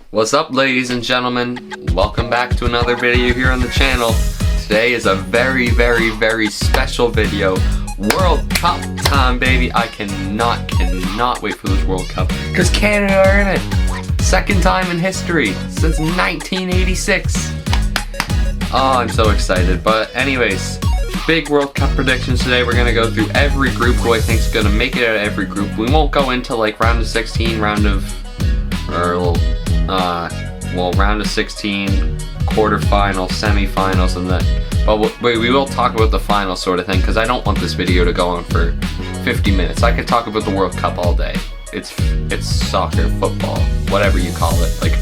What's up, ladies and gentlemen? Welcome back to another video here on the channel. Today is a very special video. World Cup time, baby. I cannot wait for this World Cup because Canada are in it. Second time in history since 1986. Oh, I'm so excited. But anyways, big World Cup predictions today. We're gonna go through every group who I think is gonna make it out of every group. We won't go into like round of 16, round of 16, quarterfinals, semifinals, and then. But we will talk about the final sort of thing because I don't want this video to go on for 50 minutes. I could talk about the World Cup all day. It's soccer, football, whatever you call it. Like,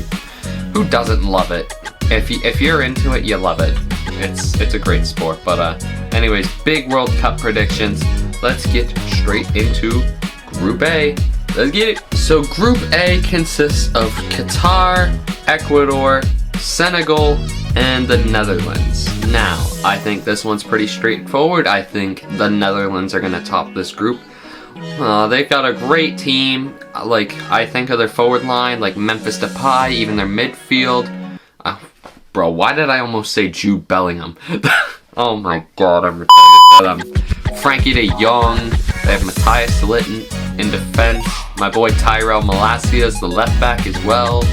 who doesn't love it? If you're into it, you love it. It's a great sport. But anyways, big World Cup predictions. Let's get straight into Group A. Let's get it. So Group A consists of Qatar, Ecuador, Senegal, and the Netherlands. Now, I think this one's pretty straightforward. I think the Netherlands are going to top this group. They've got a great team. Like, I think of their forward line, like Memphis Depay, even their midfield. Bro, why did I almost say Jude Bellingham? Oh my god, I'm retarded. But, Frankie de Jong, they have Matthias de Ligt in defense. My boy Tyrell Malacia's the left back as well.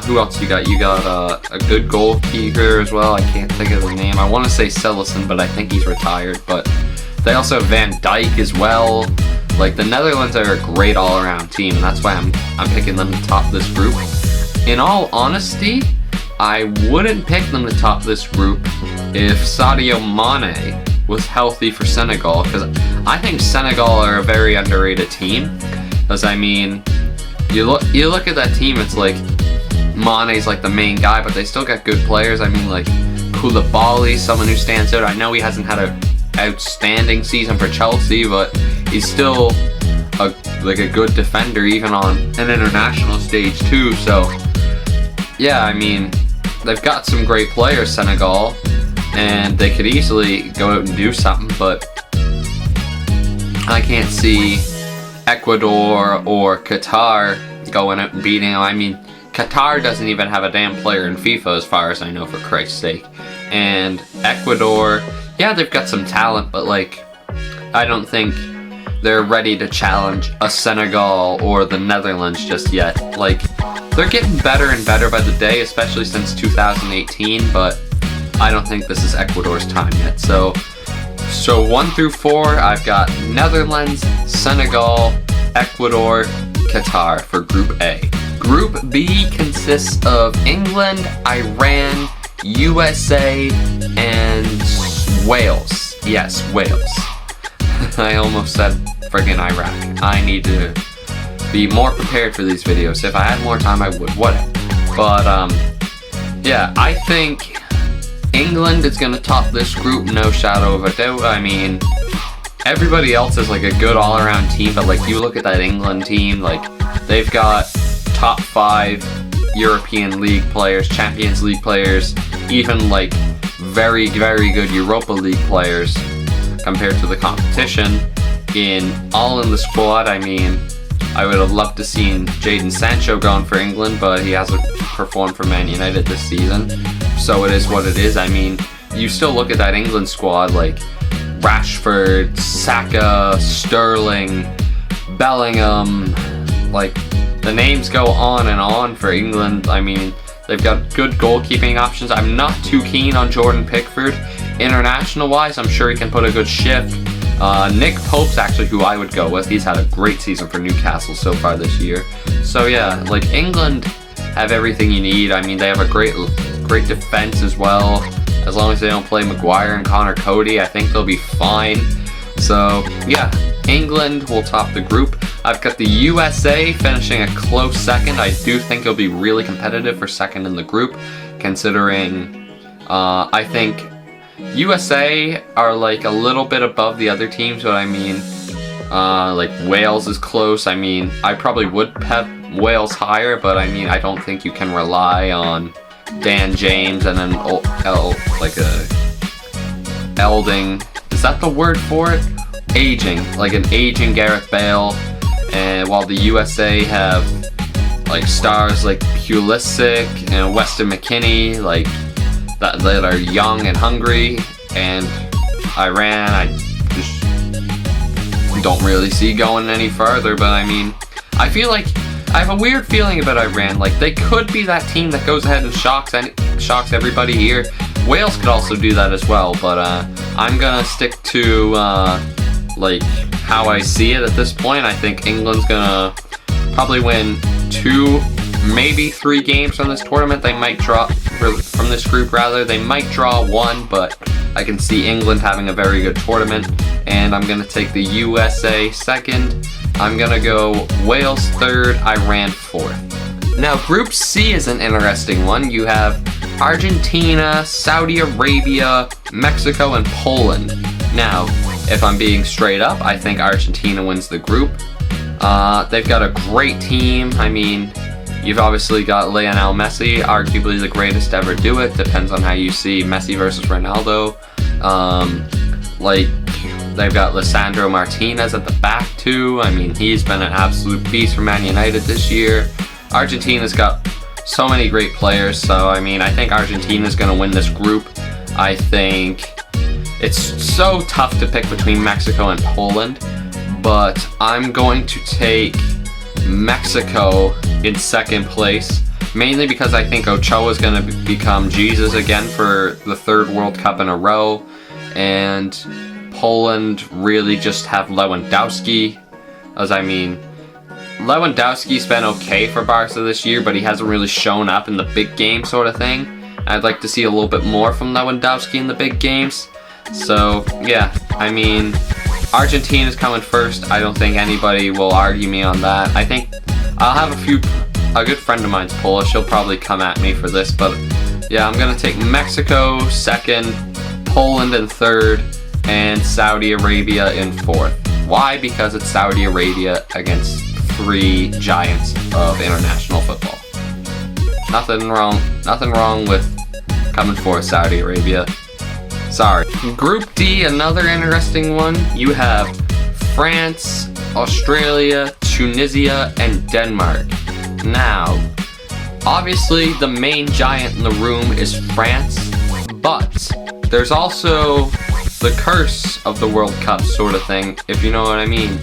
Who else you got? You got a good goalkeeper as well. I can't think of the name. I want to say Cillison, but I think he's retired. But they also have Van Dijk as well. Like, the Netherlands are a great all-around team, and that's why I'm picking them to top this group. In all honesty, I wouldn't pick them to top this group if Sadio Mane was healthy for Senegal, because I think Senegal are a very underrated team. Because I mean, you look at that team, it's like Mane's like the main guy, but they still got good players. I mean, like Koulibaly, someone who stands out. I know he hasn't had an outstanding season for Chelsea, but he's still a good defender, even on an international stage too. So yeah, I mean, they've got some great players, Senegal, and they could easily go out and do something, but I can't see Ecuador or Qatar going out and beating them. I mean, Qatar doesn't even have a damn player in FIFA as far as I know, for Christ's sake. And Ecuador, yeah, they've got some talent, but like, I don't think they're ready to challenge a Senegal or the Netherlands just yet. Like, they're getting better and better by the day, especially since 2018, but I don't think this is Ecuador's time yet. So 1 through 4, I've got Netherlands, Senegal, Ecuador, Qatar for Group A. Group B consists of England, Iran, USA, and Wales. Yes, Wales. I almost said friggin' Iraq. I need to be more prepared for these videos. If I had more time, I would. Whatever. But, yeah, I think England is going to top this group, no shadow of a doubt. I mean, everybody else is like a good all-around team, but like, you look at that England team, like, they've got top 5 European League players, Champions League players, even like very good Europa League players compared to the competition in the squad. I mean, I would have loved to seen Jadon Sancho gone for England, but he hasn't performed for Man United this season, so it is what it is. I mean, you still look at that England squad, like Rashford, Saka, Sterling, Bellingham, like, the names go on and on for England. I mean, they've got good goalkeeping options. I'm not too keen on Jordan Pickford. International-wise, I'm sure he can put a good shift. Nick Pope's actually who I would go with. He's had a great season for Newcastle so far this year. So yeah, like, England have everything you need. I mean, they have a great defense as well. As long as they don't play Maguire and Connor Cody, I think they'll be fine. So yeah, England will top the group. I've got the USA finishing a close second. I do think it'll be really competitive for second in the group, considering I think USA are like a little bit above the other teams, but I mean, like, Wales is close. I mean, I probably would have Wales higher, but I mean, I don't think you can rely on Dan James and then Elding. Is that the word for it? Aging, like an aging Gareth Bale. And while the USA have like stars like Pulisic and Weston McKennie, like that are young and hungry, and Iran, I just don't really see going any further. But I mean, I feel like I have a weird feeling about Iran. Like they could be that team that goes ahead and shocks everybody here. Wales could also do that as well, but I'm gonna stick to like how I see it at this point. I think England's gonna probably win 2, maybe 3 games from this tournament. They might draw from this group rather. They might draw 1, but I can see England having a very good tournament. And I'm gonna take the USA second. I'm gonna go Wales third, Iran fourth. Now Group C is an interesting one. You have Argentina, Saudi Arabia, Mexico, and Poland. Now, if I'm being straight up, I think Argentina wins the group. They've got a great team. I mean, you've obviously got Lionel Messi, arguably the greatest to ever do it. Depends on how you see Messi versus Ronaldo. Like, they've got Lisandro Martinez at the back too. I mean, he's been an absolute beast for Man United this year. Argentina's got so many great players, so I mean, I think Argentina's going to win this group. I think it's so tough to pick between Mexico and Poland, but I'm going to take Mexico in second place, mainly because I think Ochoa is going to become Jesus again for the 3rd World Cup in a row, and Poland really just have Lewandowski, as I mean, Lewandowski's been okay for Barca this year, but he hasn't really shown up in the big game sort of thing. I'd like to see a little bit more from Lewandowski in the big games. So, yeah, I mean, Argentina's coming first. I don't think anybody will argue me on that. I think I'll have a good friend of mine's Polish. He'll probably come at me for this, but yeah, I'm going to take Mexico second, Poland in third, and Saudi Arabia in fourth. Why? Because it's Saudi Arabia against 3 giants of international football. Nothing wrong with coming for Saudi Arabia. Sorry. Group D, another interesting one. You have France, Australia, Tunisia, and Denmark. Now, obviously the main giant in the room is France, but there's also the curse of the World Cup sort of thing, if you know what I mean.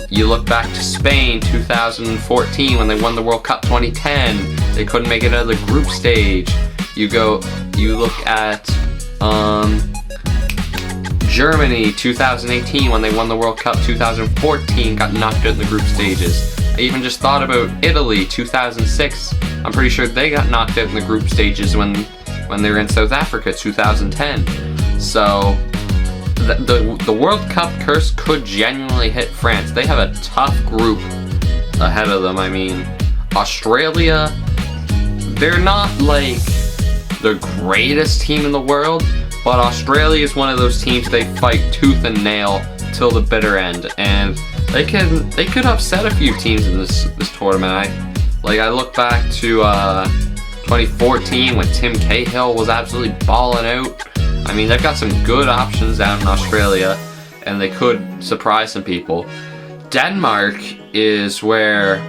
You look back to Spain 2014 when they won the World Cup. 2010, they couldn't make it out of the group stage. You look at Germany 2018 when they won the World Cup. 2014 got knocked out in the group stages. I even just thought about Italy 2006. I'm pretty sure they got knocked out in the group stages when they were in South Africa 2010. So the World Cup curse could genuinely hit France. They have a tough group ahead of them. I mean, Australia, they're not like the greatest team in the world, but Australia is one of those teams they fight tooth and nail till the bitter end, and they could upset a few teams in this tournament. I look back to 2014 when Tim Cahill was absolutely balling out. I mean, they've got some good options down in Australia, and they could surprise some people. Denmark is where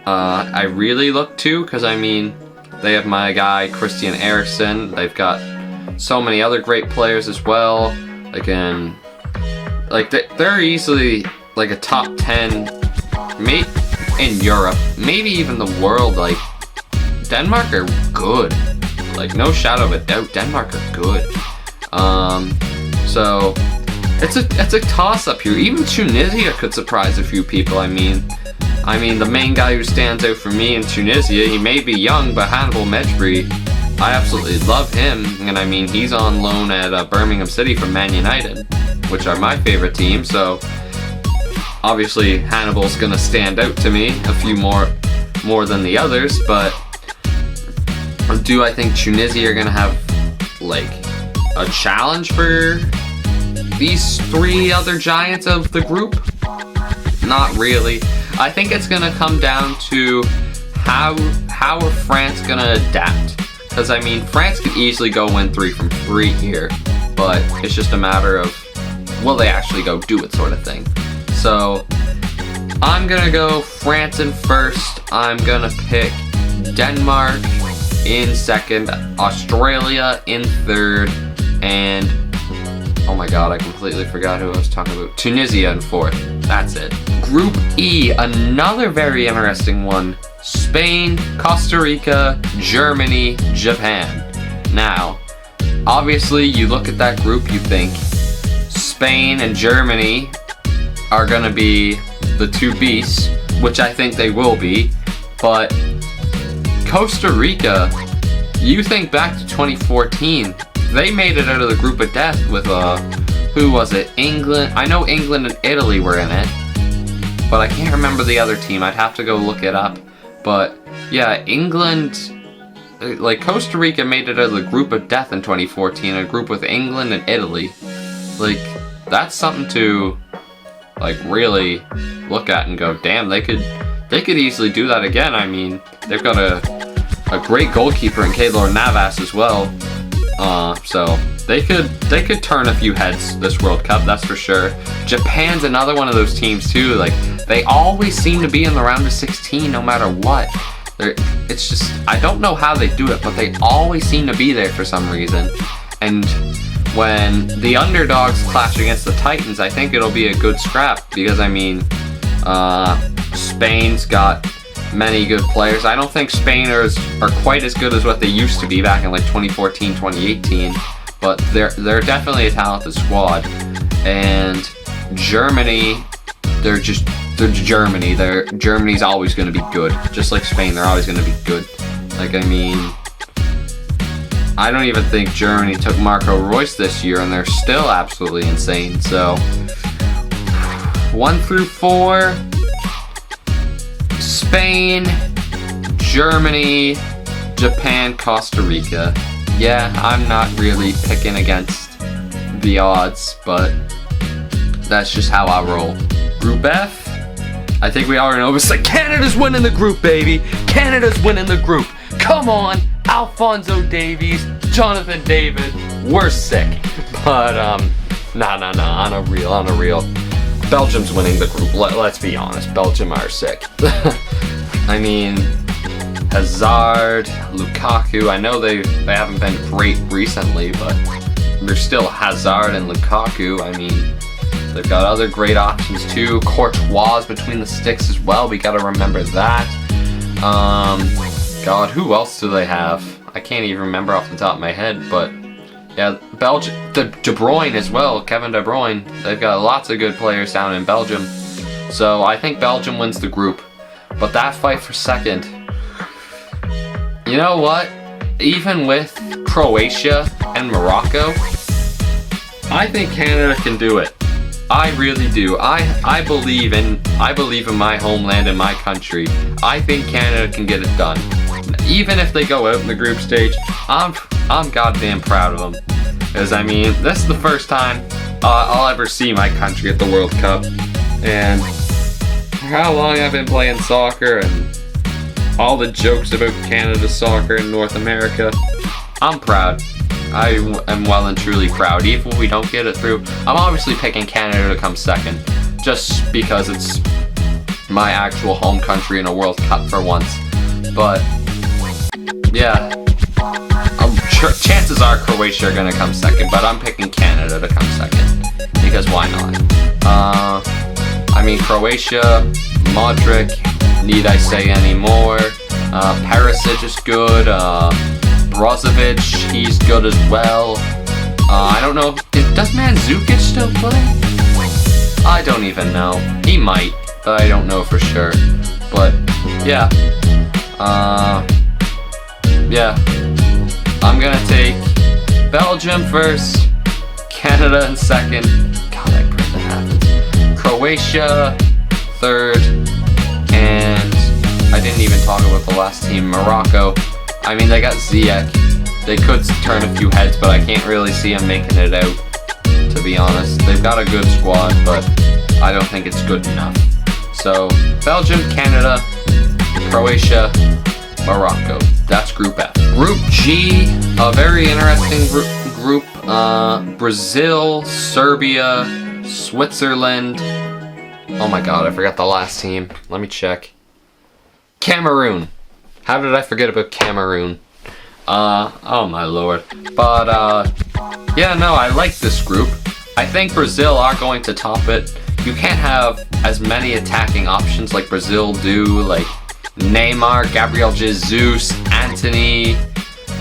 I really look to, because I mean, they have my guy Christian Eriksen. They've got so many other great players as well. They're easily like a top 10 in Europe, maybe even the world. Like, Denmark are good. Like, no shadow of a doubt, Denmark are good. So it's a toss-up here. Even Tunisia could surprise a few people. I mean, the main guy who stands out for me in Tunisia, he may be young, but Hannibal Mejbri, I absolutely love him. And I mean, he's on loan at Birmingham City from Man United, which are my favorite team. So obviously Hannibal's gonna stand out to me a few more than the others. But do I think Tunisia are gonna have like a challenge for these 3 other giants of the group? Not really. I think it's gonna come down to how are France gonna adapt. Because I mean, France could easily go win 3 from 3 here, but it's just a matter of will they actually go do it, sort of thing. So I'm gonna go France in first. I'm gonna pick Denmark in second, Australia in third, and oh my god, I completely forgot who I was talking about. Tunisia in fourth. That's it. Group E, another very interesting one. Spain, Costa Rica, Germany, Japan. Now, obviously, you look at that group, you think Spain and Germany are gonna be the two beasts, which I think they will be, but Costa Rica, you think back to 2014, they made it out of the group of death with, who was it? England. I know England and Italy were in it, but I can't remember the other team. I'd have to go look it up. But yeah, England, like Costa Rica made it out of the group of death in 2014, a group with England and Italy. Like, that's something to, like, really look at and go, damn, they could easily do that again. I mean, they've got a great goalkeeper in Keylor Navas as well. So they could turn a few heads this World Cup, that's for sure. Japan's another one of those teams too. Like, they always seem to be in the round of 16 no matter what. It's just, I don't know how they do it, but they always seem to be there for some reason. And when the underdogs clash against the Titans, I think it'll be a good scrap because, I mean, Spain's got many good players. I don't think Spainers are quite as good as what they used to be back in like 2014, 2018, but they're definitely a talented squad. And Germany, they're Germany. Germany's always going to be good. Just like Spain, they're always going to be good. Like, I mean, I don't even think Germany took Marco Reus this year, and they're still absolutely insane. So, 1 through 4, Spain, Germany, Japan, Costa Rica. Yeah, I'm not really picking against the odds, but that's just how I roll. Group F, I think we already know. It's like, Canada's winning the group, baby. Canada's winning the group. Come on, Alphonso Davies, Jonathan David. We're sick. But, nah, on a real. Belgium's winning the group. Let's be honest. Belgium are sick. I mean, Hazard, Lukaku. I know they haven't been great recently, but they're still Hazard and Lukaku. I mean, they've got other great options too. Courtois between the sticks as well. We gotta remember that. God, who else do they have? I can't even remember off the top of my head, but yeah, Belgium, De Bruyne as well, Kevin De Bruyne. They've got lots of good players down in Belgium. So I think Belgium wins the group. But that fight for second, you know what? Even with Croatia and Morocco, I think Canada can do it. I really do. I believe in my homeland and my country. I think Canada can get it done. Even if they go out in the group stage, I'm goddamn proud of them. Because, I mean, this is the first time I'll ever see my country at the World Cup. And for how long I've been playing soccer and all the jokes about Canada's soccer in North America, I'm proud. I am well and truly proud. Even if we don't get it through, I'm obviously picking Canada to come second. Just because it's my actual home country in a World Cup for once. But, yeah. Chances are Croatia are going to come second, but I'm picking Canada to come second. Because why not? I mean, Croatia, Modric, need I say any more? Perisic is good. Brozovic, he's good as well. I don't know. Does Mandzukic still play? I don't even know. He might, but I don't know for sure. But, yeah. Yeah. I'm gonna take Belgium first, Canada in second. God, I pray that happens. Croatia third, and I didn't even talk about the last team, Morocco. I mean, they got Ziyech. They could turn a few heads, but I can't really see them making it out, to be honest. They've got a good squad, but I don't think it's good enough. So, Belgium, Canada, Croatia, Morocco. That's Group F. Group G, a very interesting group. Brazil, Serbia, Switzerland, Oh my god, I forgot the last team. Let me check. Cameroon. How did I forget about Cameroon? Oh my lord. But, yeah, no, I like this group. I think Brazil are going to top it. You can't have as many attacking options like Brazil do, like Neymar, Gabriel Jesus, Antony.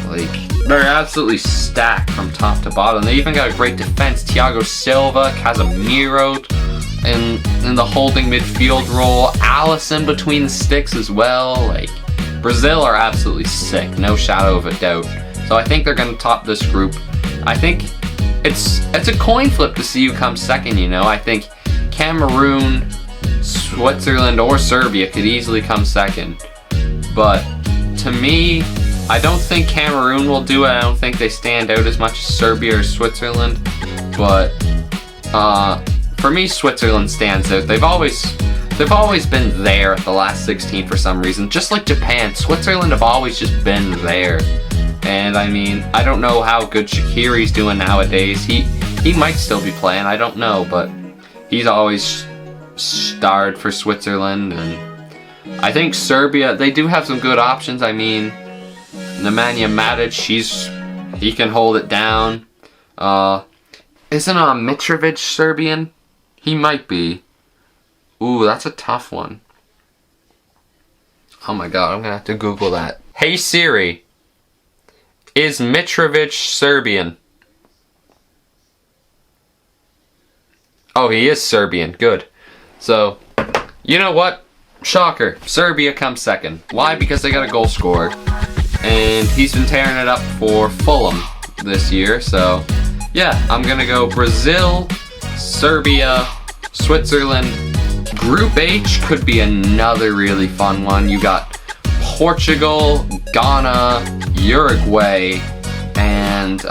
Like, they're absolutely stacked from top to bottom. They even got a great defense. Thiago Silva, Casemiro in the holding midfield role. Alisson between the sticks as well. Like, Brazil are absolutely sick, no shadow of a doubt. So I think they're going to top this group. I think it's a coin flip to see who comes second, you know. I think Cameroon, Switzerland, or Serbia could easily come second. But to me, I don't think Cameroon will do it. I don't think they stand out as much as Serbia or Switzerland. But for me, Switzerland stands out. They've always been there at the last 16 for some reason. Just like Japan, Switzerland have always just been there. And I mean, I don't know how good Shaqiri's doing nowadays. He might still be playing, I don't know, but he's always starred for Switzerland. And I think Serbia, they do have some good options. I mean, Nemanja Matic, he can hold it down. Isn't Mitrovic Serbian? He might be. Ooh, that's a tough one. Oh my god, I'm gonna have to Google that. Hey Siri, is Mitrovic Serbian? Oh, he is Serbian. Good. So, you know what? Shocker. Serbia comes second. Why? Because they got a goal scorer. And he's been tearing it up for Fulham this year. So, yeah, I'm going to go Brazil, Serbia, Switzerland. Group H could be another really fun one. You got Portugal, Ghana, Uruguay, and,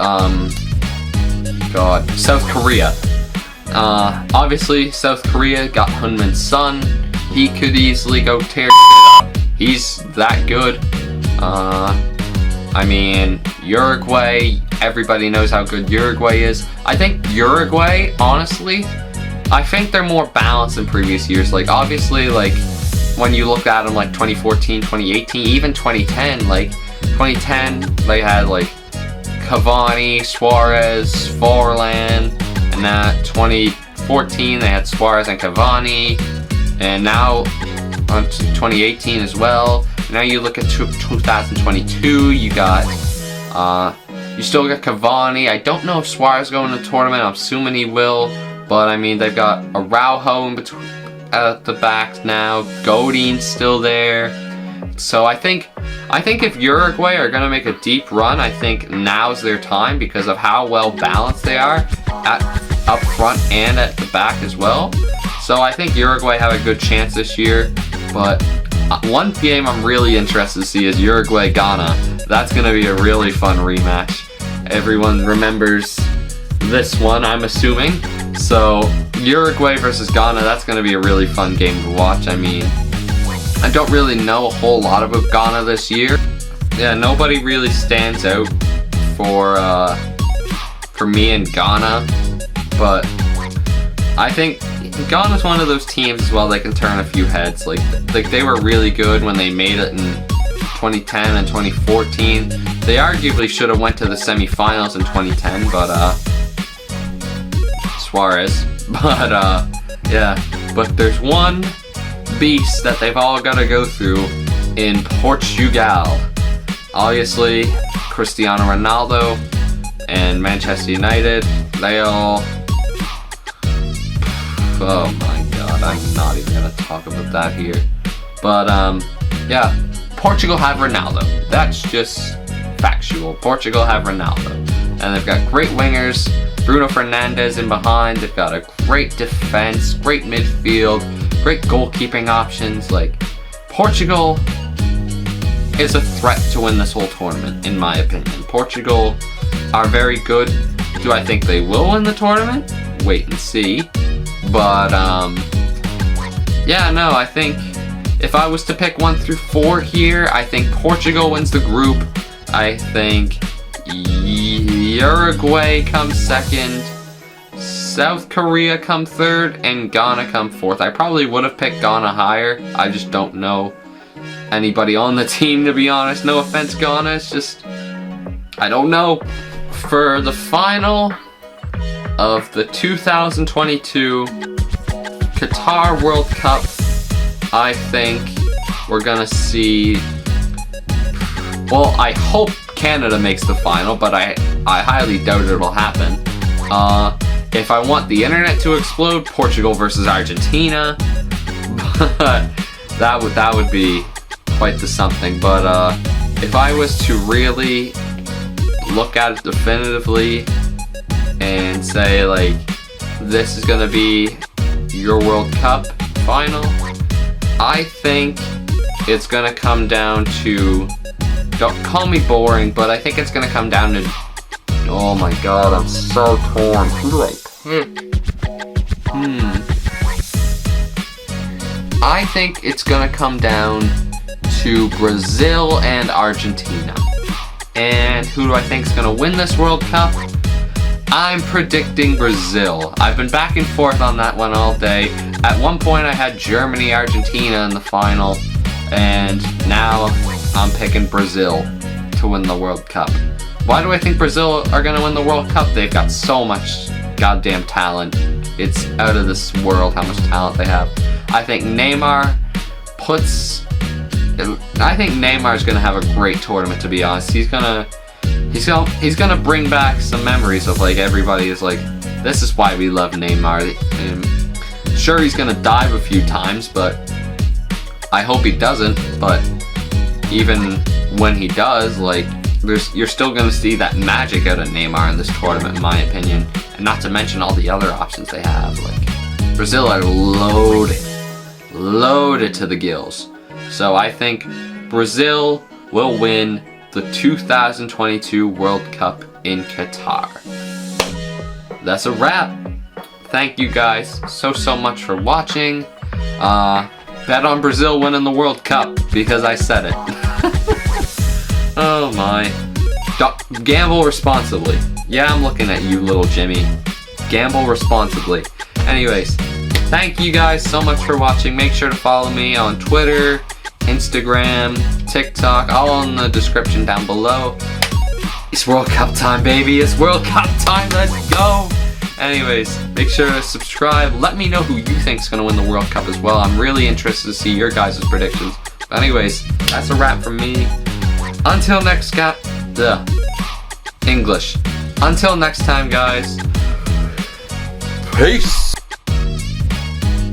South Korea. Obviously, South Korea got Heung-min Son. He could easily go tear up. He's that good. I mean, Uruguay, everybody knows how good Uruguay is. I think Uruguay, honestly, I think they're more balanced than previous years. Like, obviously, like, when you look at them, like, 2014, 2018, even 2010, like, 2010, they had, like, Cavani, Suarez, Forlan, and that 2014, they had Suarez and Cavani, and now, on 2018 as well. Now you look at 2022, you got, you still got Cavani. I don't know if Suarez is going to the tournament. I'm assuming he will. But, I mean, they've got Araujo in between, at the back now. Godin's still there. So I think if Uruguay are going to make a deep run, I think now's their time because of how well balanced they are up front and at the back as well. So I think Uruguay have a good chance this year. But one game I'm really interested to see is Uruguay-Ghana. That's going to be a really fun rematch. Everyone remembers this one, I'm assuming. So Uruguay versus Ghana, that's going to be a really fun game to watch. I mean, I don't really know a whole lot about Ghana this year. Yeah, nobody really stands out for me in Ghana, but I think Ghana's one of those teams as well. They can turn a few heads. Like they were really good when they made it in 2010 and 2014. They arguably should have went to the semifinals in 2010, but Suarez. But yeah. But there's one beast that they've all got to go through in Portugal. Obviously, Cristiano Ronaldo and Manchester United. They all. Oh my god, I'm not even gonna talk about that here. But yeah, Portugal have Ronaldo. That's just factual. Portugal have Ronaldo. And they've got great wingers, Bruno Fernandes in behind. They've got a great defense, great midfield, great goalkeeping options. Like, Portugal is a threat to win this whole tournament, in my opinion. Portugal are very good. Do I think they will win the tournament? Wait and see. But, yeah, no, I think if I was to pick 1 through 4 here, I think Portugal wins the group. I think Uruguay comes second. South Korea come third and Ghana come fourth. I probably would have picked Ghana higher. I just don't know anybody on the team, to be honest. No offense, Ghana. It's just, I don't know. For the final of the 2022 Qatar World Cup, I think we're gonna see, well, I hope Canada makes the final, but I highly doubt it'll happen. If I want the internet to explode, Portugal versus Argentina. But that would be quite the something. But if I was to really look at it definitively and say, like, this is gonna be your World Cup final, I think it's gonna come down to, don't call me boring, but I think it's gonna come down to, oh my god, I'm so torn. Who do I pick? I think it's gonna come down to Brazil and Argentina. And who do I think is gonna win this World Cup? I'm predicting Brazil. I've been back and forth on that one all day. At one point I had Germany, Argentina in the final, and now I'm picking Brazil to win the World Cup. Why do I think Brazil are gonna win the World Cup? They've got so much goddamn talent. It's out of this world how much talent they have. I think Neymar's gonna have a great tournament, to be honest. He's gonna bring back some memories of, like, everybody is like, this is why we love Neymar. Sure, he's gonna dive a few times, but I hope he doesn't. But even when he does, like, you're still gonna see that magic out of Neymar in this tournament, in my opinion. And not to mention all the other options they have. Like, Brazil are loaded to the gills. So I think Brazil will win the 2022 World Cup in Qatar. That's a wrap. Thank you guys so much for watching. Bet on Brazil winning the World Cup because I said it. Oh my. Gamble responsibly. Yeah, I'm looking at you, little Jimmy. Gamble responsibly. Anyways, thank you guys so much for watching. Make sure to follow me on Twitter, Instagram, TikTok, all in the description down below. It's World Cup time, baby. It's World Cup time. Let's go. Anyways, make sure to subscribe. Let me know who you think's gonna win the World Cup as well. I'm really interested to see your guys' predictions. But anyways, that's a wrap from me. Until next English. Until next time, guys. Peace.